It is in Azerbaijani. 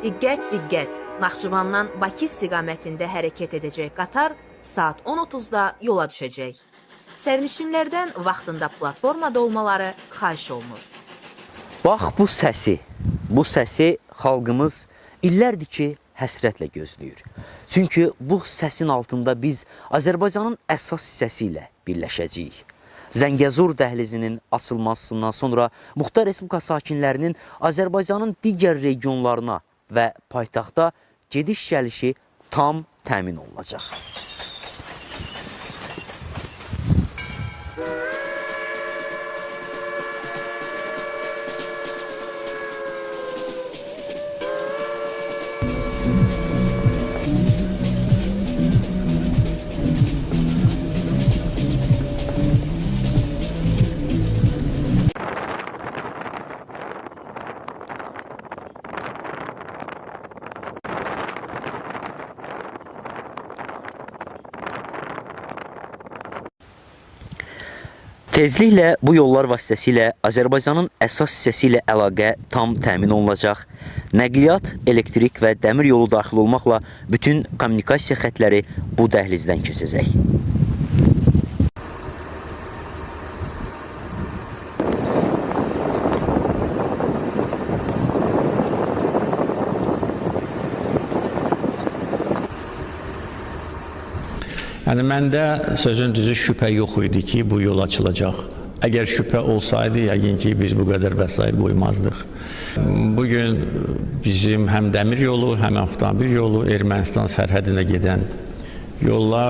Diqqət, diqqət! Naxçıvandan Bakı istiqamətində hərəkət edəcək qatar saat 10:30-da yola düşəcək. Sərnişinlərdən vaxtında platformada olmaları xahiş olunur. Bax bu səsi xalqımız illərdir ki, həsrətlə gözləyir. Çünki bu səsin altında biz Azərbaycanın əsas hissəsi ilə birləşəcəyik. Zəngəzur dəhlizinin açılmasından sonra Muxtar Respublikası sakinlərinin Azərbaycanın digər regionlarına və paytaxta gediş-gəlişi tam təmin olunacaq. Tezliklə bu yollar vasitəsilə Azərbaycanın əsas hissəsi ilə əlaqə tam təmin olunacaq. Nəqliyyat, elektrik və dəmir yolu daxil olmaqla bütün kommunikasiya xətləri bu dəhlizdən keçəcək. Yəni, məndə sözün düzü şübhə yox idi ki, bu yol açılacaq. Əgər şübhə olsaydı, yəqin ki, biz bu qədər vəsait qoymazdıq. Bugün bizim həm dəmir yolu, həm avtomobil yolu Ermənistan sərhədinə gedən yollar